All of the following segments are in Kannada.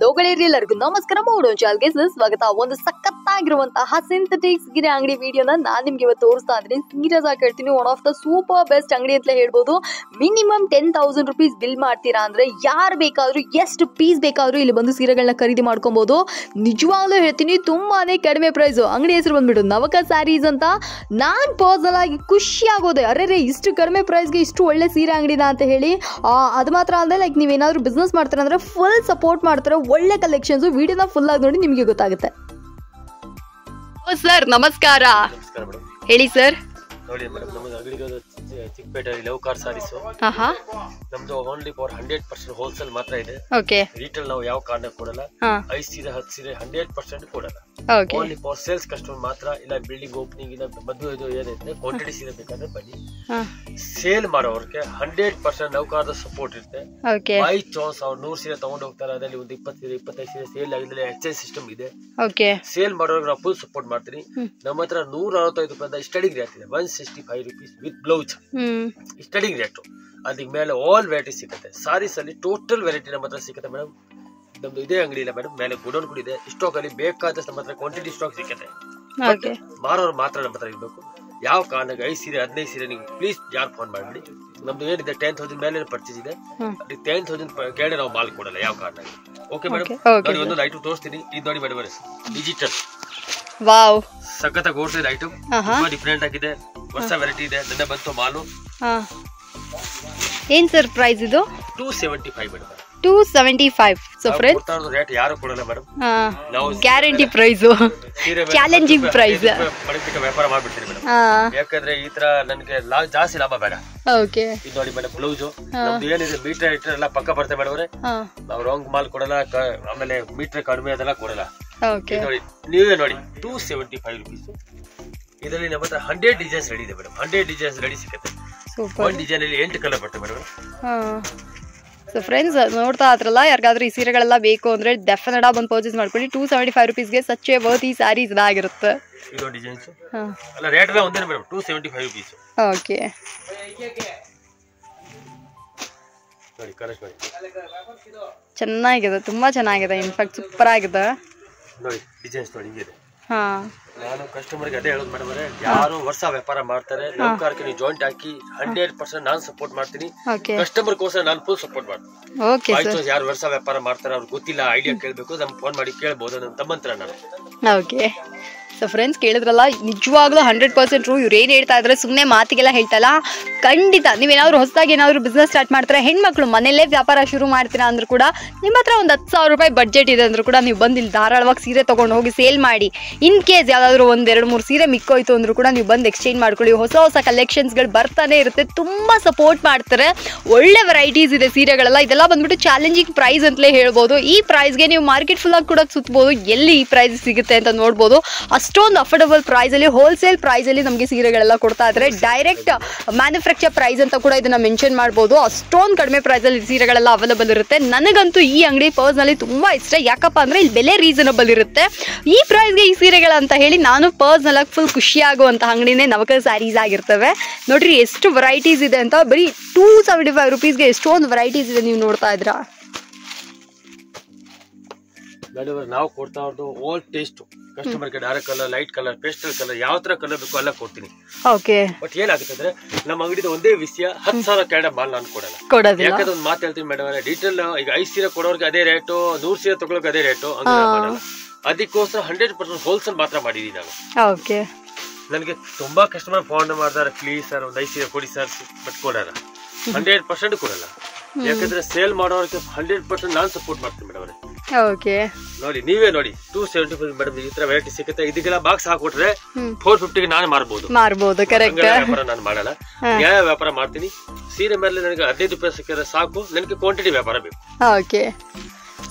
ಲೋಗಳೆಯರಿ ಎಲ್ಲರಿಗೂ ನಮಸ್ಕಾರ. ಮೂಡೋ ಚಾಲ್ಗೆ ಸ್ವಾಗತ. ಒಂದು ಸಖತ್ತಾಗಿರುವಂತಹ ಸಿಂಥೆಟಿಕ್ ಸೀರೆ ಅಂಗಡಿ ವಿಡಿಯೋನ ನಾನು ನಿಮ್ಗೆ ಇವತ್ತು ತೋರಿಸ್ತಾ ಇದ್ದೀನಿ. ಸೀರಿಯಸ್ ಆಗಿ ಹೇಳ್ತೀನಿ, one of the super best ಅಂಗಡಿ ಅಂತ ಹೇಳ್ಬೋದು. ಮಿನಿಮಮ್ 10,000 rupees ಬಿಲ್ ಮಾಡ್ತೀರಾ ಅಂದ್ರೆ ಯಾರು ಬೇಕಾದ್ರೂ ಎಷ್ಟು ಪೀಸ್ ಬೇಕಾದ್ರೂ ಇಲ್ಲಿ ಬಂದು ಸೀರೆಗಳನ್ನ ಖರೀದಿ ಮಾಡ್ಕೊಬಹುದು. ನಿಜವಾಗ್ಲೂ ಹೇಳ್ತೀನಿ, ತುಂಬಾನೇ ಕಡಿಮೆ ಪ್ರೈಸ್. ಅಂಗಡಿ ಹೆಸರು ಬಂದ್ಬಿಟ್ಟು ನವಕ ಸ್ಯಾರೀಸ್ ಅಂತ. ನಾನ್ ಪರ್ಸನಲ್ ಆಗಿ ಖುಷಿ ಆಗೋದೆ, ಅರೆ ಇಷ್ಟು ಕಡಿಮೆ ಪ್ರೈಸ್ಗೆ ಇಷ್ಟು ಒಳ್ಳೆ ಸೀರೆ ಅಂಗಡಿನ ಅಂತ ಹೇಳಿ. ಅದು ಮಾತ್ರ ಅಲ್ಲದೆ ಲೈಕ್ ನೀವೇನಾದ್ರೂ ಬಿಸ್ನೆಸ್ ಮಾಡ್ತಾರೆ ಅಂದ್ರೆ ಫುಲ್ ಸಪೋರ್ಟ್ ಮಾಡ್ತಾರೆ. ಒಳ್ಳೆ ಕಲೆಕ್ಷನ್ಸ್. ವಿಡಿಯೋನ ಫುಲ್ ಆಗಿ ನೋಡಿ, ನಿಮಗೆ ಗೊತ್ತಾಗುತ್ತೆ. ಸರ್ ನಮಸ್ಕಾರ. ಹೇಳಿ ಸರ್. ನೋಡಿ ಮೇಡಮ್, ನಮಗೆ ಅಂಗಡಿಗೆ ಚಿಕ್ಕಪೇಟೆಯಲ್ಲಿ ಲವ್ ಕಾರ್ ಸಾರೀಸ್ ನಮ್ದು ಓನ್ಲಿ ಫಾರ್ 100% ಹೋಲ್ಸೇಲ್ ಮಾತ್ರ ಇದೆ. ರೀಟೇಲ್ ನಾವು ಯಾವ ಕಾರಣ ಕೊಡಲ್ಲ. 5 ಸೀರೆ 10 ಸೀರೆ 100% ಕೊಡಲ್ಲ. ಓನ್ಲಿ ಫಾರ್ ಸೇಲ್ಸ್ ಕಸ್ಟಮರ್ ಮಾತ್ರ. ಇಲ್ಲ ಬಿಲ್ಡಿಂಗ್ ಓಪನಿಂಗ್ ಇಲ್ಲ ಮದುವೆ ಇದು ಏನೈತೆ ಕ್ವಾಂಟಿಟಿ ಸೀರೆ ಬೇಕಾದ್ರೆ ಬನ್ನಿ. ಸೇಲ್ ಮಾಡೋರ್ಗೆ 100% ನೌಕರದ ಸಪೋರ್ಟ್ ಇರುತ್ತೆ. ಬೈ ಚಾನ್ಸ್ ಅವ್ರು 100 ಸೀರೆ ತಗೊಂಡು ಹೋಗ್ತಾರೆ, ಅದರಲ್ಲಿ ಒಂದು 20 ಸೀರೆ 25 ಸೀರೆ ಸೇಲ್ ಆಗಿದ್ರೆ ಎಕ್ಸ್ಚೇಂಜ್ ಸಿಸ್ಟಮ್ ಇದೆ. ಸೇಲ್ ಮಾಡೋರ್ಗೆ ನಾವು ಫುಲ್ ಸಪೋರ್ಟ್ ಮಾಡ್ತೀನಿ. ನಮ್ಮ ಹತ್ರ 165 ರೂಪಾಯಿ ಸ್ಟಡಿಂಗ್ ರೇಟ್ ಇದೆ. 165 rupees with blouse studying rate. ಅದಕ್ಕೆ ಮೇಲೆ ಆಲ್ ವೆರೈಟಿ ಸಿಗುತ್ತೆ. ಸಾರೀಸ್ ಅಲ್ಲಿ ಟೋಟಲ್ ವೆರೈಟಿ ನಮ್ಮ ಹತ್ರ ಸಿಗುತ್ತೆ ಮೇಡಮ್. ನಮ್ದು ಇದೇ ಅಂಗಡಿ ಇಲ್ಲ ಮೇಡಮ್, ಮೇಲೆ ಗುಡೌನ್ ಕೂಡ ಇದೆ. ಸ್ಟಾಕ್ ಅಲ್ಲಿ ಬೇಕಾದಷ್ಟು ನಮ್ಮ ಹತ್ರ ಕ್ವಾಂಟಿಟಿ ಸ್ಟಾಕ್ ಸಿಗುತ್ತೆ. ಮಾರೋರು ಮಾತ್ರ ನಮ್ಮ ಹತ್ರ ಇರ್ಬೇಕು. ಯಾವ ಕಾರಣಕ್ಕೆ 5 ಸೀರೆ 15 ಸೀರೆ ನೀವು ಪ್ಲೀಸ್ ಯಾರು ಫೋನ್ ಮಾಡಬೇಡಿ. ನಮ್ದು ಏನಿದೆ 10,000 ಮೇಲೆ ಪರ್ಚೇಸ್ ಇದೆ. 10,000 ಕೆಳಗೆ ನಾವು ಮಾಲ್ ಕೊಡಲ್ಲ ಯಾವ ಕಾರಣಕ್ಕೆ. ಓಕೆ ಮೇಡಮ್, ನೋಡಿ ಒಂದು ಐಟಮ್ ತೋರಿಸ್ತೀನಿ. ಇದು ನೋಡಿ ಮೇಡಮ್, ಡಿಜಿಟಲ್ ವಾವ್, ಸಖತ್ತಾಗಿ ಓಡ್ತಿದೆ ಐಟಮ್. ತುಂಬಾ ಡಿಫರೆಂಟ್ ಆಗಿದೆ, ಹೊಸ ವೆರೈಟಿ ಇದೆ. ನನ್ನ ಬಂತು ಮಾಲು. ಏನ್ ಸರ್ ಪ್ರೈಸ್ ಇದು? 275 ಮೇಡಮ್. 275. ಸೊ ಫ್ರೆಂಡ್ಸ್, ರೇಟ್ ಯಾರು ಕೊಡಲ್ಲ ಮೇಡಮ್. ನಾವು ಗ್ಯಾರಂಟಿ ಪ್ರೈಸ್, ಚಾಲೆಂಜಿಂಗ್ ಪ್ರೈಸ್. ವ್ಯಾಪಾರ ಮಾಡ್ಬಿಡ್ತೀನಿ ಮೇಡಮ್, ಯಾಕಂದ್ರೆ ಈ ತರ ನನಗೆ ಜಾಸ್ತಿ ಲಾಭ ಬೇಡ. ಓಕೆ, ಇದು ನೋಡಿ ಮೇಡಮ್ ಬ್ಲೌಸ್. ನಮ್ದು ಏನಿದೆ ಮೀಟರ್ ಇಟ್ಟರೆ ಎಲ್ಲ ಪಕ್ಕ ಬರ್ತೇವೆ ಮೇಡಮ್. ನಾವು ರಾಂಗ್ ಮಾಲ್ ಕೊಡಲ್ಲ, ಆಮೇಲೆ ಮೀಟರ್ ಕಡಿಮೆ ಅದೆಲ್ಲ ಕೊಡಲ್ಲ. ನೋಡಿ ನೀವೇ ನೋಡಿ 275 rupees. ಇದರಲ್ಲಿ ನಮ್ಮ ಹತ್ರ 100 ಡಿಸೈನ್ಸ್ ರೆಡಿ ಇದೆ ಮೇಡಮ್. 100 ಡಿಸೈನ್ಸ್ ರೆಡಿ ಸಿಗುತ್ತೆ. ಒಂದು ಡಿಸೈನ್ ಅಲ್ಲಿ 8 ಕಲರ್ ಬರ್ತವೆ ಮೇಡಮ್. ಸೊ ಫ್ರೆಂಡ್ಸ್, ನೋಡ್ತಾ ಇದ್ರಲ್ಲ, ಯಾರಿಗಾದ್ರೂ ಈ ಸೀರೆಗಳೆಲ್ಲ ಬೇಕು ಅಂದ್ರೆ ಡೆಫಿನೆಟ್ ಆಗಿ ಬಂದು ಪರ್ಚೇಸ್ ಮಾಡ್ಕೊಳ್ಳಿ. 275 rupeesಗೆ ಸಚ್ಚೆ ವರ್ತ್ ಈ ಸ್ಯಾರೀಸ್ ಇದಾಗಿರುತ್ತೆ. ಇದು ಡಿಸೈನ್ಸ್ ಅಲ್ಲ, ರೇಟ್ ಎಲ್ಲ ಒಂದೇ ಮೇಡಮ್. 275 rupees. ಓಕೆ, ನೋಡಿ ಕರೆಕ್ಟ್ ಮಾಡಿ. ಚೆನ್ನಾಗಿದೆ, ತುಂಬಾ ಚೆನ್ನಾಗಿದೆ. ಇನ್ಫ್ಯಾಕ್ಟ್ ಸೂಪರ್ ಆಗಿದೆ. ನೋಡಿ ಡಿಸೈನ್ಸ್ ನೋಡಿ ಹಿಂಗಿದೆ. ನಾನು ಕಸ್ಟಮರ್ಗೆ ಅದೇ ಹೇಳೋದು ಮೇಡಮ್, ಯಾರು ವರ್ಷ ವ್ಯಾಪಾರ ಮಾಡ್ತಾರೆ ನೌಕರಕ್ಕೆ ನೀವು ಜಾಯಿಂಟ್ ಹಾಕಿ 100% ನಾನು ಸಪೋರ್ಟ್ ಮಾಡ್ತೀನಿ. ಕಸ್ಟಮರ್ ಕೋಸ್ಕರ ನಾನು ಫುಲ್ ಸಪೋರ್ಟ್ ಮಾಡ್ತೀನಿ. ಯಾರು ವರ್ಷ ವ್ಯಾಪಾರ ಮಾಡ್ತಾರೆ ಅವ್ರಿಗೆ ಗೊತ್ತಿಲ್ಲ, ಐಡಿಯಾ ಕೇಳಬೇಕು, ನಮ್ಗೆ ಫೋನ್ ಮಾಡಿ ಕೇಳಬಹುದು. ನಮ್ಮ ತಮ್ಮಂತ್ರ ನಾನು. ಓಕೆ, ಸೊ ಫ್ರೆಂಡ್ಸ್ ಕೇಳಿದ್ರಲ್ಲ, ನಿಜವಾಗ್ಲೂ 100% ಟ್ರೂ. ಇವ್ರು ಏನ್ ಹೇಳ್ತಾ ಇದ್ರೆ ಸುಮ್ಮನೆ ಮಾತಿಗೆಲ್ಲ ಹೇಳ್ತಾ ಇಲ್ಲ. ಖಂಡಿತ ನೀವೇನಾದ್ರು ಹೊಸದಾಗಿ ಏನಾದ್ರು ಬಿಸ್ನೆಸ್ ಸ್ಟಾರ್ಟ್ ಮಾಡ್ತಾರೆ, ಹೆಣ್ಮಕ್ಳು ಮನೇಲೇ ವ್ಯಾಪಾರ ಶುರು ಮಾಡ್ತೀರಾ ಅಂದ್ರೂ ಕೂಡ, ನಿಮ್ಮ ಹತ್ರ ಒಂದು 10,000 ರೂಪಾಯಿ ಬಡ್ಜೆಟ್ ಇದೆ ಅಂದ್ರೂ ಕೂಡ ನೀವು ಬಂದು ಇಲ್ಲಿ ಧಾರಾಳವಾಗಿ ಸೀರೆ ತಗೊಂಡು ಹೋಗಿ ಸೇಲ್ ಮಾಡಿ. ಇನ್ ಕೇಸ್ ಯಾವ್ದಾದ್ರು 1-2-3 ಸೀರೆ ಮಿಕ್ಕೋಯ್ತು ಅಂದ್ರೂ ಕೂಡ ನೀವು ಬಂದು ಎಕ್ಸ್ಚೇಂಜ್ ಮಾಡ್ಕೊಳ್ಳಿ. ಹೊಸ ಹೊಸ ಕಲೆಕ್ಷನ್ಸ್ಗಳು ಬರ್ತಾನೆ ಇರುತ್ತೆ. ತುಂಬಾ ಸಪೋರ್ಟ್ ಮಾಡ್ತಾರೆ. ಒಳ್ಳೆ ವೆರೈಟೀಸ್ ಇದೆ ಸೀರೆಗಳೆಲ್ಲ. ಇದೆಲ್ಲ ಬಂದ್ಬಿಟ್ಟು ಚಾಲೆಂಜಿಂಗ್ ಪ್ರೈಸ್ ಅಂತಲೇ ಹೇಳ್ಬೋದು. ಈ ಪ್ರೈಸ್ಗೆ ನೀವು ಮಾರ್ಕೆಟ್ ಫುಲ್ ಆಗಿ ಕೂಡ ಸುತ್ತಬಹುದು, ಎಲ್ಲಿ ಈ ಪ್ರೈಸ್ ಸಿಗುತ್ತೆ ಅಂತ ನೋಡ್ಬೋದು. ಅಷ್ಟೊಂದು ಅಫೋರ್ಡಬಲ್ ಪ್ರೈಸ್ ಅಲ್ಲಿ, ಹೋಲ್ಸೇಲ್ ಪ್ರೈಸ್ ಅಲ್ಲಿ ನಮಗೆ ಸೀರೆಗಳೆಲ್ಲ ಕೊಡ್ತಾ ಇದ್ರೆ. ಡೈರೆಕ್ಟ್ ಮ್ಯಾನುಫ್ಯಾಕ್ಚರ್ ಪ್ರೈಸ್ ಅಂತ ಕೂಡ ಇದನ್ನ ಮೆನ್ಷನ್ ಮಾಡ್ಬೋದು. ಅಷ್ಟೊಂದು ಕಡಿಮೆ ಪ್ರೈಸ್ ಅಲ್ಲಿ ಸೀರೆಗಳೆಲ್ಲ ಅವೈಲೇಬಲ್ ಇರುತ್ತೆ. ನನಗಂತೂ ಈ ಅಂಗಡಿ ಪರ್ಸನಲಿ ತುಂಬಾ ಇಷ್ಟ. ಯಾಕಪ್ಪ ಅಂದ್ರೆ ಇಲ್ಲಿ ಬೆಲೆ ರೀಸನಬಲ್ ಇರುತ್ತೆ. ಈ ಪ್ರೈಸ್ಗೆ ಈ ಸೀರೆಗಳಂತ ಹೇಳಿ ನಾನು ಪರ್ಸನಲ್ ಆಗಿ ಫುಲ್ ಖುಷಿ ಆಗುವಂತ ಅಂಗಡಿನೇ ನವಕ ಸ್ಯಾರೀಸ್ ಆಗಿರ್ತವೆ. ನೋಡ್ರಿ ಎಷ್ಟು ವೆರೈಟೀಸ್ ಇದೆ ಅಂತ. ಬರೀ 275 rupeesಗೆ ಎಷ್ಟೊಂದು ವೆರೈಟೀಸ್ ಇದೆ, ನೀವು ನೋಡ್ತಾ ಇದ್ರಾ. ನಾವು ಕೊಡ್ತಾ ಇರೋದು ಆಲ್ ಟೇಸ್ಟ್. ಕಸ್ಟಮರ್ ಗೆ dark colour, light colour, pastel colour, ಯಾವ ತರ ಕಲರ್ ಬೇಕು ಎಲ್ಲ ಕೊಡ್ತೀನಿ. ಬಟ್ ಏನಾಗುತ್ತೆ ಅಂದ್ರೆ ನಮ್ಮ ಅಂಗಡಿದ ಒಂದೇ ವಿಷಯ, 10,000 ಕೆಳಗಡೆ ಮಾಲ್ ನಾನು ಕೊಡಲ್ಲ. ಯಾಕಂದ್ರೆ ಒಂದು ಮಾತು ಹೇಳ್ತೀನಿ ಮೇಡಮ್, ಡೀಟೇಲ್ ಈಗ 5 ಸೀರೆ ಕೊಡೋರ್ಗೆ ಅದೇ ರೇಟು, 100 ಸೀರೆ ತಗೊಳಕ್ಕೆ ಅದೇ ರೇಟು ಮಾಡಲ್ಲ. ಅದಕ್ಕೋಸ್ಕರ 100% ಹೋಲ್ಸೇಲ್ ಮಾತ್ರ ಮಾಡಿದೀನಿ ನಾನು. ನನಗೆ ತುಂಬಾ ಕಸ್ಟಮರ್ ಫೋನ್ ಮಾಡ್ತಾರೆ, ಪ್ಲೀಸ್ ಸರ್ ಒಂದು 5 ಸೀರೆ ಕೊಡಿ ಸರ್, ಬಟ್ ಕೊಡಲ್ಲ. 100% ಕೊಡಲ್ಲ. ಯಾಕಂದ್ರೆ ಸೇಲ್ ಮಾಡೋರಿಗೆ 100% ನಾನು ಸಪೋರ್ಟ್ ಮಾಡ್ತೀನಿ ಮೇಡಮ್ ಅವರೇ. ನೋಡಿ ನೀವೇ ನೋಡಿ 275 ಮೇಡಮ್. ಈ ತರ ವೆರೈಟಿ ಸಿಗುತ್ತೆ. ಇದಕ್ಕೆಲ್ಲ ಬಾಕ್ಸ್ ಹಾಕೊಟ್ರೆ 450ಗೆ ನಾನು ಮಾರ್ಬೋದು. ವ್ಯಾಪಾರ ನಾನು ಮಾಡಲ್ಲ, ನ್ಯಾಯ ವ್ಯಾಪಾರ ಮಾಡ್ತೀನಿ. ಸೀರೆ ಮೇಲೆ ನನಗೆ 15 ರೂಪಾಯಿ ಸಿಕ್ಕಿದ್ರೆ ಸಾಕು, ನನಗೆ ಕ್ವಾಂಟಿಟಿ ವ್ಯಾಪಾರ ಬೇಕು.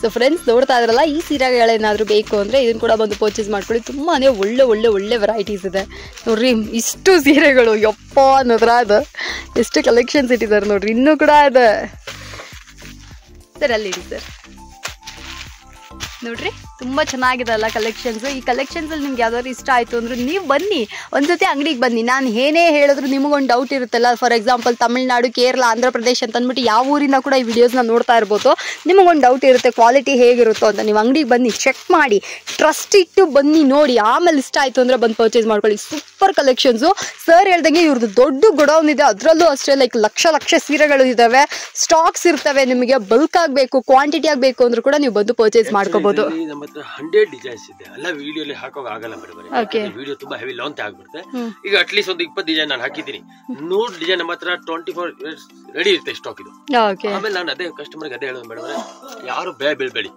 ಸೊ ಫ್ರೆಂಡ್ಸ್ ನೋಡ್ತಾ ಇದ್ರಲ್ಲ, ಈ ಸೀರೆಗಳೇನಾದ್ರೂ ಬೇಕು ಅಂದ್ರೆ ಇದನ್ನ ಕೂಡ ಬಂದು ಪರ್ಚೇಸ್ ಮಾಡ್ಕೊಳ್ಳಿ. ತುಂಬಾನೇ ಒಳ್ಳೆ ಒಳ್ಳೆ ಒಳ್ಳೆ ವೆರೈಟೀಸ್ ಇದೆ ನೋಡ್ರಿ. ಇಷ್ಟು ಸೀರೆಗಳು ಯಪ್ಪ ಅನ್ನೋದ್ರ ಅದು ಎಷ್ಟು ಕಲೆಕ್ಷನ್ಸ್ ಇಟ್ಟಿದ್ದಾರೆ ನೋಡ್ರಿ. ಇನ್ನೂ ಕೂಡ ಇದೆ ಸರ್, ಅಲ್ಲಿ ಸರ್. ನೋಡ್ರಿ ತುಂಬ ಚೆನ್ನಾಗಿದೆ ಅಲ್ಲ ಕಲೆಕ್ಷನ್ಸ್. ಈ ಕಲೆಕ್ಷನ್ಸಲ್ಲಿ ನಿಮ್ಗೆ ಯಾವ್ದಾದ್ರು ಇಷ್ಟ ಆಯಿತು ಅಂದ್ರೆ ನೀವು ಬನ್ನಿ, ಒಂದ್ಸತಿ ಅಂಗಡಿಗೆ ಬನ್ನಿ. ನಾನು ಏನೇ ಹೇಳಿದ್ರು ನಿಮಗೊಂದು ಡೌಟ್ ಇರುತ್ತಲ್ಲ, ಫಾರ್ ಎಕ್ಸಾಂಪಲ್ ತಮಿಳ್ನಾಡು, ಕೇರಳ, ಆಂಧ್ರ ಪ್ರದೇಶ್ ಅಂತ ಅಂದ್ಬಿಟ್ಟು ಯಾವ ಊರಿಂದ ಕೂಡ ಈ ವಿಡಿಯೋಸ್ನ ನೋಡ್ತಾ ಇರ್ಬೋದು. ನಿಮಗೊಂದು ಡೌಟ್ ಇರುತ್ತೆ ಕ್ವಾಲಿಟಿ ಹೇಗಿರುತ್ತೋ ಅಂತ. ನೀವು ಅಂಗಡಿಗೆ ಬನ್ನಿ, ಚೆಕ್ ಮಾಡಿ, ಟ್ರಸ್ಟ್ ಇಟ್ಟು ಬನ್ನಿ, ನೋಡಿ, ಆಮೇಲೆ ಇಷ್ಟ ಆಯಿತು ಅಂದರೆ ಬಂದು ಪರ್ಚೇಸ್ ಮಾಡ್ಕೊಳ್ಳಿ. Super collections. ಸರ್ ಹೇಳ್ದಂಗೆ ಇವ್ರದ್ದು ದೊಡ್ಡ ಗೋಡೌನ್ ಇದೆ, ಅದರಲ್ಲೂ ಅಷ್ಟೇ ಲೈಕ್ ಲಕ್ಷ ಸೀರೆಗಳು ಇದ್ದಾವೆ, ಸ್ಟಾಕ್ಸ್ ಇರ್ತವೆ. ನಿಮಗೆ ಬಲ್ಕ್ ಆಗಬೇಕು, ಕ್ವಾಂಟಿಟಿ ಆಗಬೇಕು ಅಂದ್ರೂ ಕೂಡ ನೀವು ಬಂದು ಪರ್ಚೇಸ್ ಮಾಡ್ಕೋಬಹುದು. ನಮ್ಮ ಹತ್ರ 100 ಡಿಸೈನ್ಸ್ ಇದೆ. ಎಲ್ಲ ವಿಡಿಯೋಲಿ ಹಾಕೋಕ್ ಆಗಲ್ಲ ಮೇಡಮ್, ವಿಡಿಯೋ ತುಂಬಾ ಹೆವಿ ಲಾಂಗ್ ಆಗ್ಬಿಡುತ್ತೆ. ಈಗ ಅಟ್ಲೀಸ್ಟ್ ಒಂದು 20 ಡಿಸೈನ್ ನಾನು ಹಾಕಿದ್ದೀನಿ. 100 ಡಿಸೈನ್ ನಮ್ಮ ಹತ್ರ 24 ರೆಡಿ ಇರುತ್ತೆ ಸ್ಟಾಕ್ ಇದು. ಆಮೇಲೆ ನಾನು ಅದೇ ಕಸ್ಟಮರ್ಗೆ ಅದೇ ಹೇಳೋದು ಮೇಡಮ್, ಯಾರು ಬೀಳ್ಬೇಡಿ,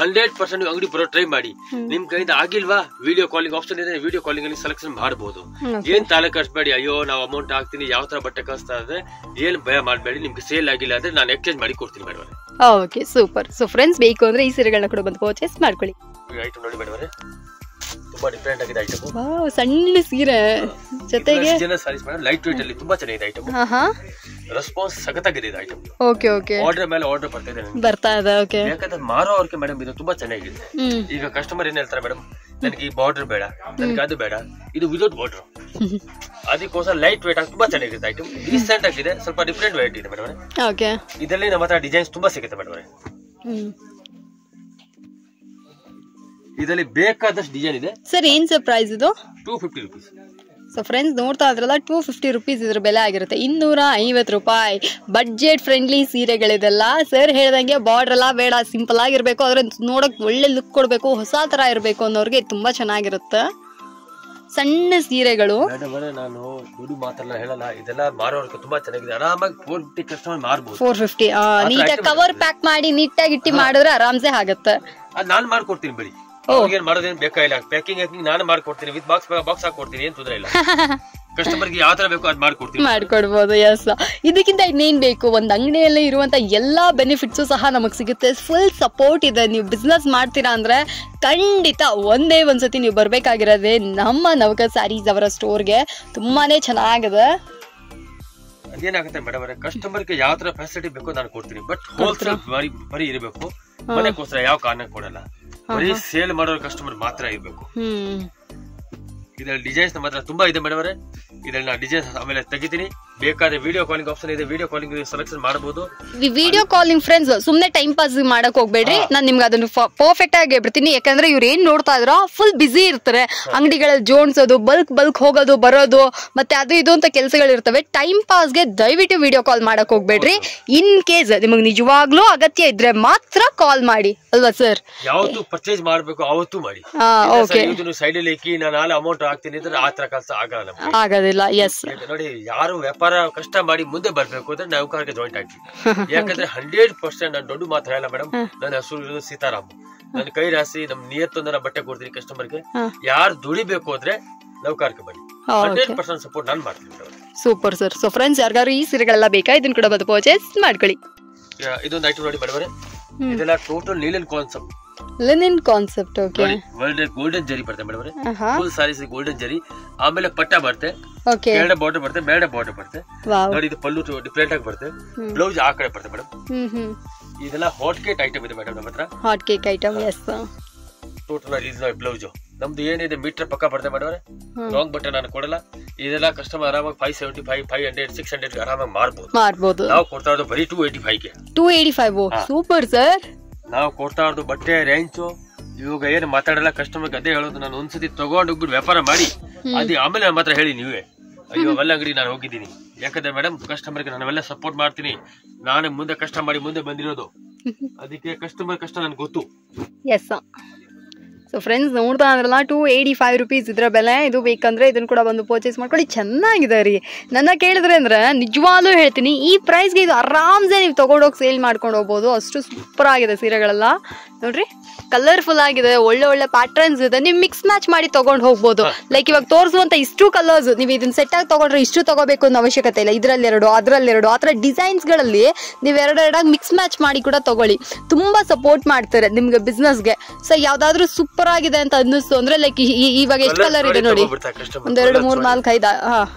100% ನೀವು ಅಂಗಡಿ ಬರೋ ಟ್ರೈ ಮಾಡಿ. ನಿಮ್ ಕೈಯಿಂದ ಆಗಿಲ್ವಾ, ವಿಡಿಯೋ ಕಾಲಿಂಗ್ ಆಪ್ಷನ್ ಇದೆ, ವಿಡಿಯೋ ಕಾಲಿಂಗ್ ಅಲ್ಲಿ ಸೆಲೆಕ್ಷನ್ ಮಾಡಬಹುದು. ಏನ್ ತಲೆ ಕಟ್ಸ್ಬೇಡಿ, ಅಯ್ಯೋ ನಾವು ಅಮೌಂಟ್ ಹಾಕ್ತೀನಿ, ಯಾವ ತರ ಬಟ್ಟೆ ಕಳಿಸ್ತಾ ಇದ್ರೆ ಏನ್ ಭಯ ಮಾಡಬೇಡಿ. ನಿಮ್ಗೆ ಸೇಲ್ ಆಗಿಲ್ಲ ಅಂದ್ರೆ ನಾನು ಎಕ್ಸ್ಚೇಂಜ್ ಮಾಡಿ ಕೊಡ್ತೀನಿ madam. Okay, super. So friends, ಬೇಕು ಅಂದ್ರೆ ಈ ಸೀರೆಗಳನ್ನ ಕೂಡ ಬಂದು ಪರ್ಚೇಸ್ ಮಾಡ್ಕೊಳ್ಳಿ. ಐಟಮ್ ನೋಡಿ ಮೇಡಮ್, ತುಂಬಾ ಡಿಫರೆಂಟ್ ಆಗಿದೆ ಐಟಮ್. ಸಣ್ಣ ಸೀರೆ ಜೊತೆಗೆ ಲೈಟ್ ವೇಟ್ ಅಲ್ಲಿ ತುಂಬಾ ಚೆನ್ನಾಗಿದೆ ಐಟಮ್. ರೆಸ್ಪಾನ್ಸ್ ಸಖತ್ತಾಗಿದೆ ಇದು ಐಟಮ್. ಓಕೆ ಓಕೆ, ಆರ್ಡರ್ ಮೇಲೆ ಆರ್ಡರ್ ಬರ್ತಾ ಇದೆ. ಓಕೆ, ಯಾಕಂದ್ರೆ ಮಾರೋರ್ಗೆ ಮೇಡಮ್ ಇದು ತುಂಬಾ ಚೆನ್ನಾಗಿದೆ. ಈಗ ಕಸ್ಟಮರ್ ಏನ್ ಹೇಳ್ತಾರೆ ಮೇಡಮ್, ನನಗೆ ಈ ಬಾರ್ಡರ್ ಬೇಡ, ನನಗೆ ಅದು ಬೇಡ, ಇದು ವಿದೌಟ್ ಬಾರ್ಡರ್. ಅದಕ್ಕೋಸ್ಕರ ಲೈಟ್ ವೇಟ್ ಆಗಿ ತುಂಬಾ ಚೆನ್ನಾಗಿದೆ ಐಟಮ್. ರೀಸೆಂಟ್ ಆಗಿದೆ, ಸ್ವಲ್ಪ ಡಿಫರೆಂಟ್ ವೇಟ್ ಇದೆ ಮೇಡಮ್. ಓಕೆ, ಇದರಲ್ಲಿ ನಮ್ಮ ಹತ್ರ ಡಿಸೈನ್ಸ್ ತುಂಬಾ ಸಿಗುತ್ತೆ ಮೇಡಮ್. ಇದರಲ್ಲಿ ಬೇಕಾದಷ್ಟು ಡಿಸೈನ್ ಇದೆ. ಸರ್, ಏನ್ ಸರ್ ಪ್ರೈಸ್ ಇದು? 250 rupees. ಸೊ ಫ್ರೆಂಡ್ಸ್, ನೋಡ್ತಾ ಇದ್ರಲ್ಲ, 250 rupees ಇದ್ರ ಬೆಲೆ ಆಗಿರುತ್ತೆ. 250 ರೂಪಾಯಿ. ಬಡ್ಜೆಟ್ ಫ್ರೆಂಡ್ಲಿ ಸೀರೆಗಳಿದೆಲ್ಲ. ಸರ್ ಹೇಳ್ದಂಗೆ ಬಾರ್ಡರ್ ಎಲ್ಲ ಬೇಡ, ಸಿಂಪಲ್ ಆಗಿರ್ಬೇಕು, ಆದ್ರೆ ನೋಡಕ್ ಒಳ್ಳೆ ಲುಕ್ ಕೊಡ್ಬೇಕು, ಹೊಸ ತರ ಇರ್ಬೇಕು ಅನ್ನೋರ್ಗೆ ತುಂಬಾ ಚೆನ್ನಾಗಿರುತ್ತೆ. ಸಣ್ಣ ಸೀರೆಗಳು. ನಾನು ದುಡ್ಡು ಮಾತಲ್ಲ ಹೇಳಲ್ಲ, ಇದೆಲ್ಲ ಮಾರೋರ್ಗೆ ತುಂಬಾ ಚೆನ್ನಾಗಿದೆ. ಆರಾಮಾಗಿ 450 ಕಸ್ಟಮರ್ ಮಾರ್ಬೋದು. 450 ನೀಟಾಗಿ ಕವರ್ ಪ್ಯಾಕ್ ಮಾಡಿ ನೀಟಾಗಿ ಇಟ್ಟಿ ಮಾಡಿದ್ರೆ ಆರಾಮ್ಸೆ ಆಗುತ್ತೆ. ಅದ್ ನಾನ್ ಮಾಡ್ಕೊಡ್ತೀನಿ ಬಿಡಿ, ಏನ್ ಮಾಡೋದೇನ್ ಬೇಕಾಗಿಲ್ಲ. ಪ್ಯಾಕಿಂಗ್ ನಾನು ಮಾಡ್ಕೊಡ್ತೀನಿ, ವಿತ್ ಬಾಕ್ಸ್ ಹಾಕೊಡ್ತೀನಿ, ಏನ್ ತೊಂದ್ರೆ ಇಲ್ಲ. ಕಸ್ಟಮರ್ಗೆ ಯಾವ ತರ ಬೇಕು ಅದ್ ಮಾಡ್ಕೊಡ್ಬೋದು. ಎಸ್, ಇದಕ್ಕಿಂತ ಇನ್ನೇನ್ ಬೇಕು? ಒಂದ್ ಅಂಗಡಿಯಲ್ಲಿ ಇರುವಂತ ಎಲ್ಲಾ ಬೆನಿಫಿಟ್ಸು ಸಹ ನಮಗ್ ಸಿಗುತ್ತೆ. ಫುಲ್ ಸಪೋರ್ಟ್ ಇದೆ. ನೀವು ಬಿಸ್ನೆಸ್ ಮಾಡ್ತೀರಾ ಅಂದ್ರೆ ಖಂಡಿತ ಒಂದ್ಸತಿ ನೀವು ಬರ್ಬೇಕಾಗಿರೋದೇ ನಮ್ಮ ನವಕತ್ ಸ್ಯಾರೀಸ್ ಅವರ ಸ್ಟೋರ್ಗೆ. ತುಂಬಾನೇ ಚೆನ್ನಾಗಿದೆ. ಅದೇನಾಗುತ್ತೆ ಮೇಡಮ್, ಕಸ್ಟಮರ್ಗೆ ಯಾವ ತರ ಫೆಸಿಲಿಟಿ ಬೇಕೋ ನಾನು ಕೊಡ್ತೀನಿ, ಬಟ್ ಹೋಲ್ಸೇಲ್ ಬರೀ ಇರಬೇಕು. ಮನೆಗೋಸ್ಕರ ಯಾವ ಕಾರಣ ಕೊಡಲ್ಲ, ಬರೀ ಸೇಲ್ ಮಾಡೋ ಕಸ್ಟಮರ್ ಮಾತ್ರ ಇರಬೇಕು. ಇದರಲ್ಲಿ ಡಿಸೈನ್ಸ್ ನಮ್ಮ ಹತ್ರ ತುಂಬಾ ಇದೆ ಮೇಡಮ್. ಇದರಲ್ಲಿ ನಾನು ಡಿಸೈನ್ಸ್ ಆಮೇಲೆ ತೆಗಿತೀನಿ. ಬೇಕಾದ್ರೆ ವಿಡಿಯೋ ಕಾಲಿಂಗ್ ಆಪ್ಷನ್ ಇದೆ, ವಿಡಿಯೋ ಕಾಲಿಂಗ್ ಸೆಲೆಕ್ಷನ್ ಮಾಡಬಹುದು. ವಿಡಿಯೋ ಕಾಲಿಂಗ್ ಫ್ರೆಂಡ್ಸ್ ಸುಮ್ನೆ ಟೈಮ್ ಪಾಸ್ ಮಾಡಕ್ ಹೋಗ್ಬೇಡ್ರಿ. ನಾನು ನಿಮ್ಗೆ ಅದನ್ನು ಪರ್ಫೆಕ್ಟ್ ಆಗಿ ಹೇಳ್ಬಿಡ್ತೀನಿ. ಯಾಕಂದ್ರೆ ಇವ್ರು ಏನ್ ನೋಡ್ತಾ ಇದ್ರೋ ಫುಲ್ ಬಿಸಿ ಇರ್ತಾರೆ. ಅಂಗಡಿಗಳಲ್ಲಿ ಜೋಡಿಸೋದು, ಬಲ್ಕ್ ಹೋಗೋದು ಬರೋದು, ಮತ್ತೆ ಅದು ಇದು ಅಂತ ಕೆಲಸಗಳು ಇರ್ತವೆ. ಟೈಮ್ ಪಾಸ್ಗೆ ದಯವಿಟ್ಟು ವಿಡಿಯೋ ಕಾಲ್ ಮಾಡಕ್ ಹೋಗ್ಬೇಡ್ರಿ. ಇನ್ ಕೇಸ್ ನಿಮಗೆ ನಿಜವಾಗ್ಲೂ ಅಗತ್ಯ ಇದ್ರೆ ಮಾತ್ರ ಕಾಲ್ ಮಾಡಿ, ಅಲ್ವಾ ಸರ್? ಯಾವತ್ತು ಪರ್ಚೇಸ್ ಮಾಡ್ಬೇಕು ಅವತ್ತು ಮಾಡಿ. ಸೈಡ್ ಅಲ್ಲಿ ನಾನು ಅಮೌಂಟ್ ಹಾಕ್ತೀನಿ ಅಂದ್ರೆ ಆ ತರ ಕೆಲಸ ಆಗೋದಿಲ್ಲ. ಎಸ್, ನೋಡಿ, ಯಾರು ವ್ಯಾಪಾರ ಕಷ್ಟ ಮಾಡಿ ಮುಂದೆ ಬರ್ಬೇಕು ಅಂದ್ರೆ ನೌಕರರಿಗೆ ಜಾಯಿಂಟ್ ಆಗ್ತೀವಿ. ಯಾಕಂದ್ರೆ 100% ನಾನು ದೊಡ್ಡ ಮಾತ್ರ ಹೇಳಲ್ಲ ಮೇಡಮ್. ನನ್ನ ಹೆಸರು ಸೀತಾರಾಮ್. ನನ್ನ ಕೈ ರಾಸಿ ನಮ್ ನಿಯತ್ತೊಂದರ ಬಟ್ಟೆ ಕೊಡ್ತೀನಿ ಕಸ್ಟಮರ್ಗೆ. ಯಾರು ದುಡಿಬೇಕು ಅಂದ್ರೆ ನೌಕರಕ್ಕೆ ಬನ್ನಿ, 100% ಸಪೋರ್ಟ್ ನಾನು ಮಾಡ್ತೀನಿ. Super sir. ಸೊ ಫ್ರೆಂಡ್ಸ್, ಯಾರಿಗಾರು ಈ ಸೀರೆಗಳೆಲ್ಲ ಬೇಕಾ, ಇದನ್ನ ಕೂಡ ಬಂದು ಪರ್ಚೇಸ್ ಮಾಡ್ಕೊಳ್ಳಿ. ಇದೊಂದು ಐಟಮ್ ನೋಡಿ ಮೇಡಮ್, ಇದೆಲ್ಲ total linen concept. Linen concept. Okay, golden ಜರಿ ಬರುತ್ತೆ ಮೇಡಮ್. ಫುಲ್ ಸಾರೀಸ್ ಗೋಲ್ಡನ್ ಜರಿ. ಆಮೇಲೆ ಪಟ್ಟ ಬರುತ್ತೆ, ಕೆಳಗಡೆ ಬಾರ್ಡರ್ ಬರುತ್ತೆ, ಮೇಲ್ಗಡೆ ಬಾರ್ಡರ್ ಬರುತ್ತೆ. ನೋಡಿ, ಇದು ಪಲ್ಲು ಡಿಫರೆಂಟ್ ಆಗಿ ಬರುತ್ತೆ. ಬ್ಲೌಸ್ ಆ ಕಡೆ ಬರುತ್ತೆ ಮೇಡಮ್. ಇದೆಲ್ಲ ಹಾಟ್ ಕೇಕ್ ಐಟಮ್ ಇದೆ ಮೇಡಮ್ ನಮ್ಮ ಹತ್ರ. Hot cake item. Yes, total ಇದು ಬ್ಲೌಸ್ ನಮ್ದು ಏನಿದೆ ಮೀಟರ್ ಪಕ್ಕ ಬರುತ್ತೆ ಮೇಡಮ್. ರಾಂಗ್ ಬಟ್ಟೆ ನಾನು ಕೊಡಲ್ಲ. ಇದೆಲ್ಲ ಕಸ್ಟಮರ್ ಆರಾಮಾಗಿ 575, 500, 600 ಆರಾಮಾಗಿ ಮಾರ್ಬೋದು. ನಾವು ಕೊಡ್ತಾ ಇರೋದು ಬರೀ 285ಗೆ. 285. Super sir. ನಾವು ಕೊಡ್ತಾ ಇರೋದು ಬಟ್ಟೆ ರೇಂಜ್ ಇವಾಗ ಏನು ಮಾತಾಡಲ್ಲ. ಕಸ್ಟಮರ್ ಅದೇ ಹೇಳೋದು, ನಾನು ಒಂದ್ಸತಿ ತಗೊಂಡು ಹೋಗ್ಬಿಟ್ಟು ವ್ಯಾಪಾರ ಮಾಡಿ ಅದೇ ಆಮೇಲೆ ನಮ್ಮ ಹತ್ರ ಹೇಳಿ ನೀವೇ, ಅಯ್ಯೋ ಒಳ್ಳೆ ಅಂಗಡಿ ನಾನು ಹೋಗಿದ್ದೀನಿ. ಯಾಕಂದ್ರೆ ಮೇಡಮ್, ಕಸ್ಟಮರ್ಗೆ ನಾನೆಲ್ಲ ಸಪೋರ್ಟ್ ಮಾಡ್ತೀನಿ. ನಾನು ಮುಂದೆ ಕಷ್ಟ ಮಾಡಿ ಮುಂದೆ ಬಂದಿರೋದು, ಅದಕ್ಕೆ ಕಸ್ಟಮರ್ ಕಷ್ಟ ನನ್ಗೆ ಗೊತ್ತು. ಎಸ್. ಸೊ ಫ್ರೆಂಡ್ಸ್, ನೋಡ್ತಾ ಅಂದ್ರಲ್ಲ, 285 rupees ಇದ್ರ ಬೆಲೆ. ಇದು ಬೇಕಂದ್ರೆ ಇದನ್ನು ಕೂಡ ಬಂದು ಪರ್ಚೇಸ್ ಮಾಡ್ಕೊಳ್ಳಿ. ಚೆನ್ನಾಗಿದೆ ರೀ. ನನ್ನ ಕೇಳಿದ್ರೆ ಅಂದ್ರೆ ನಿಜವಾಗ್ಲೂ ಹೇಳ್ತೀನಿ, ಈ ಪ್ರೈಸ್ಗೆ ಇದು ಆರಾಮ್ಸೆ ನೀವು ತಗೊಂಡೋಗಿ ಸೇಲ್ ಮಾಡ್ಕೊಂಡು ಹೋಗ್ಬೋದು. ಅಷ್ಟು ಸೂಪರ್ ಆಗಿದೆ ಸೀರೆಗಳೆಲ್ಲ. ನೋಡ್ರಿ, ಕಲರ್ಫುಲ್ ಆಗಿದೆ, ಒಳ್ಳೆ ಪ್ಯಾಟರ್ನ್ಸ್ ಇದೆ. ನೀವು ಮಿಕ್ಸ್ ಮ್ಯಾಚ್ ಮಾಡಿ ತಗೊಂಡು ಹೋಗ್ಬೋದು. ಲೈಕ್ ಇವಾಗ ತೋರಿಸುವಂತ ಇಷ್ಟು ಕಲರ್ಸ್ ನೀವು ಇದನ್ನ ಸೆಟ್ ಆಗಿ ತಗೊಂಡ್ರೆ ಇಷ್ಟು ತಗೋಬೇಕು ಅನ್ನೋ ಅವಶ್ಯಕತೆ ಇಲ್ಲ. ಇದರಲ್ಲೆರಡು, ಅದರಲ್ಲೆರಡು, ಆ ಥರ ಡಿಸೈನ್ಸ್ಗಳಲ್ಲಿ ನೀವು ಎರಡೆರಡಾಗಿ ಮಿಕ್ಸ್ ಮ್ಯಾಚ್ ಮಾಡಿ ಕೂಡ ತಗೊಳ್ಳಿ. ತುಂಬಾ ಸಪೋರ್ಟ್ ಮಾಡ್ತಾರೆ ನಿಮ್ಗೆ ಬಿಸ್ನೆಸ್ಗೆ. ಸೊ ಯಾವ್ದಾದ್ರು ಸೂಪರ್ ಆಗಿದೆ ಅಂತ ಅನ್ನಿಸ್ತು. ಅಂದ್ರೆ ಲೈಕ್ ಇವಾಗ ಎಷ್ಟು ಕಲರ್ ಇದೆ ನೋಡಿ, 1 2 3 4 5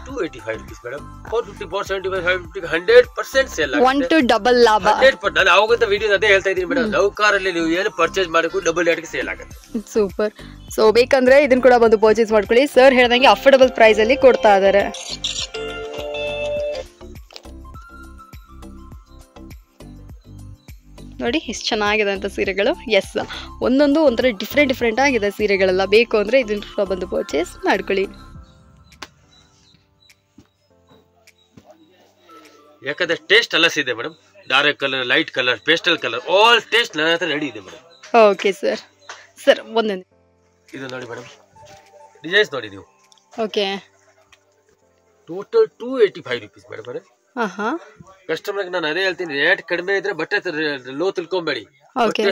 285 rupees madam, 450 475 100% ಸೇಲ್ ಆಗುತ್ತೆ. 1 to ಡಬಲ್ ಲಾಭ. 100%. ನಾನು ಆವಾಗಂತ ವಿಡಿಯೋ ಅದೇ ಹೇಳ್ತಾ ಇದೀನಿ ಮೇಡಮ್, ಲವ್ಕಾರಲ್ಲಿ ನೀವು ಏನು ಪರ್ಚೇಸ್ ಮಾಡಬೇಕು ಡಬಲ್ ರೇಟ್ಗೆ ಸೇಲ್ ಆಗುತ್ತೆ. ಸೂಪರ್. ಸೊ ಬೇಕಂದ್ರೆ ಇದನ್ನ ಕೂಡ ಬಂದು ಪರ್ಚೇಸ್ ಮಾಡ್ಕೊಳ್ಳಿ. ಸರ್ ಹೇಳ್ದಂಗೆ ಅಫೋರ್ಡಬಲ್ ಪ್ರೈಸ್ ಅಲ್ಲಿ ಕೊಡ್ತಾ ಇದಾರೆ. ನೋಡಿ ಎಷ್ಟು ಚೆನ್ನಾಗಿದೆ ಅಂತ ಸೀರೆಗಳು. ಎಸ್, ಒಂದೊಂದು ಒಂಥರ ಡಿಫ್ರೆಂಟ್ ಆಗಿದೆ ಸೀರೆಗಳೆಲ್ಲ. ಬೇಕು ಅಂದರೆ ಇದನ್ನ ಕೂಡ ಬಂದು ಪರ್ಚೇಸ್ ಮಾಡ್ಕೊಳ್ಳಿ. ಯಾಕಂದ್ರೆ ಟೇಸ್ಟ್ ಎಲ್ಲ ಇದೆ madam, dark colour, light colour, pastel colour, all taste ನನ್ನ ಹತ್ರ ರೆಡಿ ಇದೆ ಮೇಡಮ್. Okay sir. ಸರ್ ಒಂದೊಂದು ಇದು ನೋಡಿ ಮೇಡಮ್, ಡಿಸೈನ್ಸ್ ನೋಡಿ ನೀವು. Okay, total 285 rupees madam. ಕಸ್ಟಮರ್ಗೆ ನಾನು ಅದೇ ಹೇಳ್ತೀನಿ, ರೇಟ್ ಕಡಿಮೆ ಇದ್ರೆ ಬಟ್ಟೆ ಲೋ ತಿಳ್ಕೊಂಬೇಡಿ,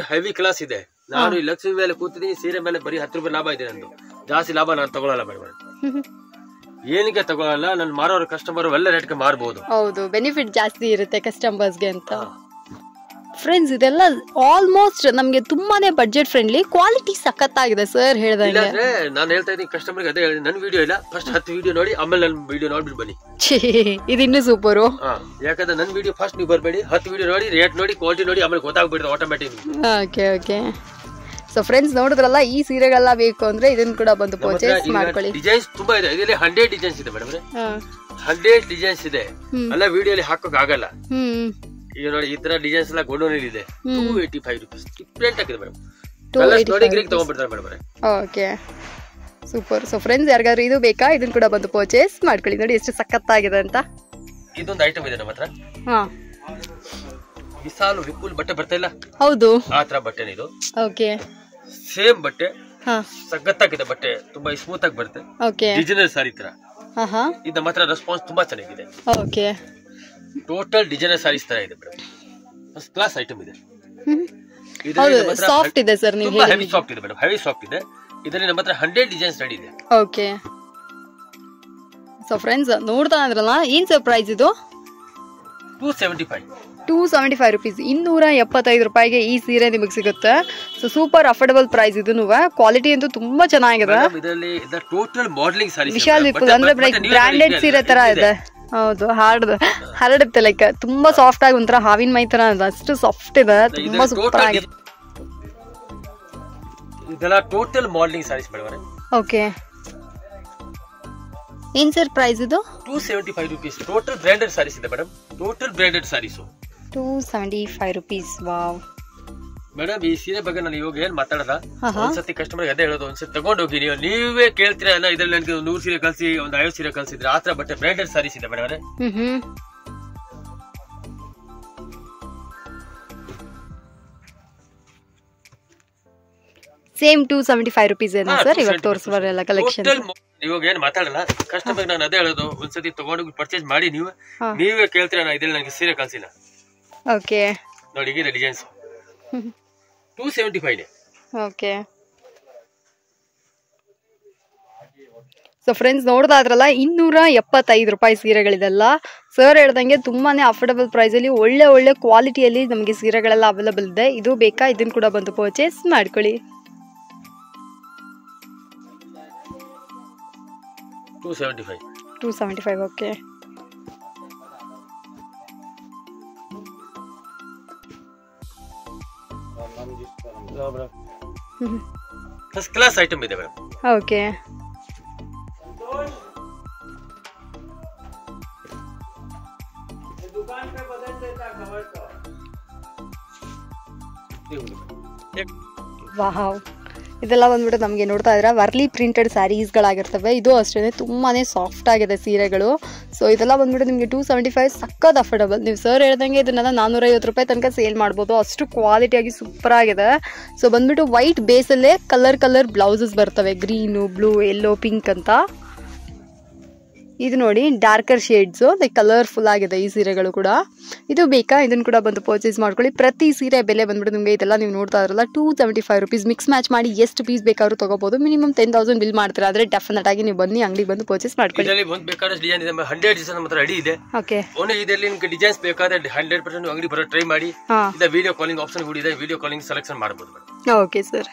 ಹೆವಿ ಕ್ಲಾಸ್ ಇದೆ. ನಾನು ಈ ಲಕ್ಷ್ಮಿ ಮೇಲೆ ಕೂತಿದ್ದೀನಿ, ಸೀರೆ ಮೇಲೆ ಬರೀ 10 ರೂಪಾಯಿ ಲಾಭ ಇದೆ ನಂದು, ಜಾಸ್ತಿ ಲಾಭ ನಾನು ತಗೊಳಲ್ಲ ಮೇಡಮ್. ಏನಕ್ಕೆ ತಗೊಳಲ್ಲ, ನಾನು ಮಾರೋರು ಕಸ್ಟಮರ್ ಎಲ್ಲ ರೇಟ್ಗೆ ಮಾರಬಹುದು. ಹೌದು, ಬೆನಿಫಿಟ್ ಜಾಸ್ತಿ ಇರುತ್ತೆ ಕಸ್ಟಮರ್ಸ್ಗೆ ಅಂತ. ಫ್ರೆಂಡ್ಸ್, ಇದೆಲ್ಲ ಆಲ್ಮೋಸ್ಟ್ ನಮ್ಗೆ ತುಂಬಾನೇ ಬಡ್ಜೆಟ್ ಫ್ರೆಂಡ್ಲಿ, ಕ್ವಾಲಿಟಿ ಸಖತ್ತಾಗಿದೆ ಸರ್ ಹೇಳ್ದಂಗೆ. ನಾನು ಹೇಳ್ತಾ ಇದ್ದೀನಿ ಕಸ್ಟಮರ್ಗೆ ಅದೇ ಹೇಳಿ, ನನ್ನ ವಿಡಿಯೋ ಇಲ್ಲ, ಫಸ್ಟ್ 10 ವಿಡಿಯೋ ನೋಡಿ, ಆಮೇಲೆ ನನ್ನ ವಿಡಿಯೋ ನೋಡ್ಬಿಟ್ಟು ಬನ್ನಿ. ಇದು ಇನ್ನೂ ಸೂಪರು. ಯಾಕಂದ್ರೆ ನನ್ನ ವಿಡಿಯೋ ಫಸ್ಟ್ ನೀವು ಬರ್ಬೇಡಿ, 10 ವಿಡಿಯೋ ನೋಡಿ, ರೇಟ್ ನೋಡಿ, ಕ್ವಾಲಿಟಿ ನೋಡಿ, ಆಮೇಲೆ ಗೊತ್ತಾಗ್ಬಿಡುತ್ತೆ ಆಟೋಮ್ಯಾಟಿಕ್. ಓಕೆ. ಸೊ ಫ್ರೆಂಡ್ಸ್ ನೋಡಿದ್ರಲ್ಲ, ಈ ಸೀರೆಗೆಲ್ಲ ಬೇಕು ಅಂದ್ರೆ ಇದನ್ನ ಕೂಡ ಬಂದು ಪರ್ಚೇಸ್ ಮಾಡ್ಕೊಳ್ಳಿ. ಡಿಸೈನ್ಸ್ ತುಂಬಾ ಇದೆ, ಇದರಲ್ಲಿ 100 ಡಿಸೈನ್ಸ್ ಇದೆ ಮೇಡಮ್. 100 ಡಿಸೈನ್ಸ್ ಇದೆ, ಎಲ್ಲ ವಿಡಿಯೋಲಿ ಹಾಕೋಕ್ ಆಗಲ್ಲ. ಈಗ ನೋಡಿ, ಈ ತರ ಡಿಸೈನ್ಸ್ ಎಲ್ಲ ಗೋಡೌನಲ್ಲಿ ಇದೆ. 285 rupees ಡಿಫ್ರೆಂಟ್ ಆಗಿದೆ ಮೇಡಮ್. ನೋಡಿ ಗ್ರೀಕ್ ತಗೊಂಡ್ಬಿಡ್ತಾರೆ madam. Okay, super. So friends, ಯಾರಿಗಾದ್ರೂ ಇದು ಬೇಕಾ, ಇದನ್ನ ಕೂಡ ಬಂದು ಪರ್ಚೇಸ್ ಮಾಡ್ಕೊಳ್ಳಿ. ನೋಡಿ ಎಷ್ಟು ಸಖತ್ತಾಗಿದೆ ಅಂತ. ಇದೊಂದು ಐಟಮ್ ಇದೆ ನಮ್ಮ ಹತ್ರ. ವಿಶಾಲ್ ವಿಪುಲ್ ಬಟ್ಟೆ ಬರ್ತಾ ಇಲ್ಲ, ಹೌದು, ಆ ತರ ಬಟ್ಟೆ ಇದು. ಓಕೆ, ಸೇಮ್ ಬಟ್ಟೆ, ಸಖತ್ತಾಗಿದೆ ಬಟ್ಟೆ, ತುಂಬಾ ಸ್ಮೂತ್ ಆಗಿ ಬರುತ್ತೆ. ಓಕೆ, ಡಿಸೈನರ್ ಸಾರಿ ತರ. ಇದು ನಮ್ಮ ಹತ್ರ ರೆಸ್ಪಾನ್ಸ್ ತುಂಬಾ ಚೆನ್ನಾಗಿದೆ. ಓಕೆ, ಟೋಟಲ್ ಡಿಸೈನರ್ ಸಾರೀಸ್ ತರ ಇದೆ ಮೇಡಮ್, ಫಸ್ಟ್ ಕ್ಲಾಸ್ ಐಟಮ್ ಇದೆ. ಸಾಫ್ಟ್ ಇದೆ ಸರ್, ನೀವು ಹೆವಿ ಸಾಫ್ಟ್ ಇದೆ ಮೇಡಮ್, ಹೆವಿ ಸಾಫ್ಟ್ ಇದೆ. ಇದರಲ್ಲಿ ನಮ್ಮ ಹತ್ರ 100 ಡಿಸೈನ್ಸ್ ರೆಡಿ ಇದೆ. ಓಕೆ. ಸೊ ಫ್ರೆಂಡ್ಸ್ ನೋಡ್ತಾ ಇದ್ರಲ್ಲ, ಏನ್ ಸರ್ ಪ್ರೈಸ್ ಇದು? 275 rupees, 275 ರೂಪಾಯಿಗೆ ಈ ಸೀರೆ ನಿಮಗೆ ಸಿಗುತ್ತೆ. So super affordable price. ಇದು ಕ್ವಾಲಿಟಿ ಅಂತೂ ತುಂಬಾ ಚೆನ್ನಾಗಿದೆ. Total modelling sarees, Vishal Vipul ಅಂದ್ರೆ ಬ್ರಾಂಡೆಡ್ ಸೀರೆ ತರ ಇದೆ. ಹೌದು, ಹರಡುತ್ತೆ, ಲೈಕ್ ತುಂಬಾ ಸಾಫ್ಟ್ ಆಗಿ ಒಂಥರ ಹಾವಿನ ಮೈ ತರ ಅಷ್ಟು ಸಾಫ್ಟ್ ಇದೆ, ತುಂಬಾ ಸೂಪರ್ ಆಗಿದೆ. ಇದೆಲ್ಲ total modelling sarees madam. Okay, ಏನ್ ಸರ್ ಪ್ರೈಸ್ ಇದು? 275 rupees, ಟೋಟಲ್ ಬ್ರಾಂಡೆಡ್ ಸಾರೀಸ್ ಇದೆ madam, total branded sarees. 275 rupees. Wow madam, ಈ ಸೀರೆ ಬಗ್ಗೆ ನಾನು ಇವಾಗ ಏನ್ ಮಾತಾಡಲ್ಲ, ಒಂದ್ಸತಿ ಕಸ್ಟಮರ್ ಅದೇ ಹೇಳೋದು, ಒಂದ್ಸತಿ ತಗೊಂಡೋಗಿ ನೀವೇ ಕೇಳ್ತೀರಾ, ಇದ್ರಲ್ಲಿ ನನಗೆ 100 ಸೀರೆ ಕಲ್ಸಿ, ಒಂದು 50 ಸೀರೆ ಕಲ್ಸಿದ್ರೆ ಆ ತರ ಬಟ್ಟೆ ಬ್ರಾಂಡೆಡ್ ಸಾರೀಸ್ ಇದೆ ಮೇಡಮ್. ಸೇಮ್ 275 rupees ಏನಾ ಸರ್ ಇವಾಗ ತೋರಿಸುವ ಎಲ್ಲ ಕಲೆಕ್ಷನ್? ಇವಾಗ ಏನ್ ಮಾತಾಡಲ್ಲ, ಕಸ್ಟಮರ್ ನಾನು ಅದೇ ಹೇಳೋದು, ಒಂದ್ಸತಿ ತಗೊಂಡೋಗಿ ಪರ್ಚೇಸ್ ಮಾಡಿ ನೀವೇ ಕೇಳ್ತೀರಾ, ಇದ್ರಲ್ಲಿ ನನಗೆ ಸೀರೆ ಕಲ್ಸಿಲ್ಲ. ಓಕೆ, ನೋಡಿ ಇದೆ ಡಿಸೈನ್ಸ್. 275. ಓಕೆ. ಸೊ ಫ್ರೆಂಡ್ಸ್ ನೋಡ್ತಾ ಇದ್ರಲ್ಲ, 275 ರೂಪಾಯಿ ಸೀರೆಗಳಿದೆಲ್ಲ. ಸರ್ ಹೇಳ್ದಂಗೆ ತುಂಬಾನೇ ಅಫೋರ್ಡಬಲ್ ಪ್ರೈಸ್ ಅಲ್ಲಿ ಒಳ್ಳೆ ಕ್ವಾಲಿಟಿಯಲ್ಲಿ ನಮಗೆ ಸೀರೆಗಳೆಲ್ಲ ಅವೈಲೇಬಲ್ ಇದೆ. ಇದು ಬೇಕಾ, ಇದನ್ನ ಕೂಡ ಬಂದು ಪರ್ಚೇಸ್ ಮಾಡ್ಕೊಳ್ಳಿ. 275. ಓಕೆ. ಫಸ್ಟ್ ಕ್ಲಾಸ್ ಐಟಮ್ ಇದೆ ಮೇಡಮ್. ಓಕೆ. ವಾವ್, ಇದೆಲ್ಲ ಬಂದ್ಬಿಟ್ಟು ನಮಗೆ ನೋಡ್ತಾ ಇದ್ರೆ ವರ್ಲಿ ಪ್ರಿಂಟೆಡ್ ಸ್ಯಾರೀಸ್ಗಳಾಗಿರ್ತವೆ. ಇದು ಅಷ್ಟೇ ತುಂಬಾನೇ ಸಾಫ್ಟ್ ಆಗಿದೆ ಸೀರೆಗಳು. ಸೊ ಇದೆಲ್ಲ ಬಂದ್ಬಿಟ್ಟು ನಿಮಗೆ 275 ಸಕ್ಕತ್ ಅಫೋರ್ಡಬಲ್. ನೀವು ಸರ್ ಹೇಳ್ದಂಗೆ ಇದನ್ನೆಲ್ಲ 450 ರೂಪಾಯಿ ತನಕ ಸೇಲ್ ಮಾಡ್ಬೋದು, ಅಷ್ಟು ಕ್ವಾಲಿಟಿಯಾಗಿ ಸೂಪರ್ ಆಗಿದೆ. ಸೊ ಬಂದ್ಬಿಟ್ಟು ವೈಟ್ ಬೇಸಲ್ಲೇ ಕಲರ್ ಬ್ಲೌಸಸ್ ಬರ್ತವೆ, ಗ್ರೀನು, ಬ್ಲೂ, ಯೆಲ್ಲೋ, ಪಿಂಕ್ ಅಂತ. ಇದು ನೋಡಿ ಡಾರ್ಕರ್ ಶೇಡ್ಸ್, ಲೈಕ್ ಕಲರ್ಫುಲ್ ಆಗಿದೆ ಈ ಸೀರೆಗಳು ಕೂಡ. ಇದು ಬೇಕಾ, ಇದನ್ನು ಕೂಡ ಬಂದು ಪರ್ಚೇಸ್ ಮಾಡ್ಕೊಳ್ಳಿ. ಪ್ರತಿ ಸೀರೆ ಬೆಲೆ ಬಂದ್ಬಿಟ್ಟು ನಿಮಗೆ ಇದೆಲ್ಲ ನೀವು ನೋಡ್ತಾ ಇದ್ರಲ್ಲ 275 rupees. ಮಿಕ್ಸ್ ಮ್ಯಾಚ್ ಮಾಡಿ ಎಷ್ಟು ಪೀಸ್ ಬೇಕಾದ್ರೂ ತಗೋಬಹುದು. ಮಿನಿಮಮ್ 10,000 ಬಿಲ್ ಮಾಡ್ತೀರಾ ಆದರೆ ಡೆಫಿನೆಟ್ ಆಗಿ ನೀವು ಬನ್ನಿ ಅಂಗಡಿಗೆ ಬಂದು ಪರ್ಚೇಸ್ ಮಾಡ್ಕೊಳ್ಳಿ. ಇದರಲ್ಲಿ ಒಂದು ಬೇಕಾದ ಡಿಸೈನ್ ಇದೆ, 100 ಡಿಸೈನ್ ಮಾತ್ರ ರೆಡಿ ಇದೆ. ಓಕೆ, ಓನ್ಲಿ ಇದರಲ್ಲಿ ನಿಮಗೆ ಡಿಸೈನ್ಸ್ ಬೇಕಾದ್ರೆ 100% ಅಂಗಡಿ ಬರೋ ಟ್ರೈ ಮಾಡಿ. ಇಲ್ಲ ವಿಡಿಯೋ ಕಾಲಿಂಗ್ ಆಪ್ಷನ್ ಕೂಡ ಇದೆ, ವಿಡಿಯೋ ಕಾಲಿಂಗ್ ಸೆಲೆಕ್ಷನ್ ಮಾಡಬಹುದು. Okay sir.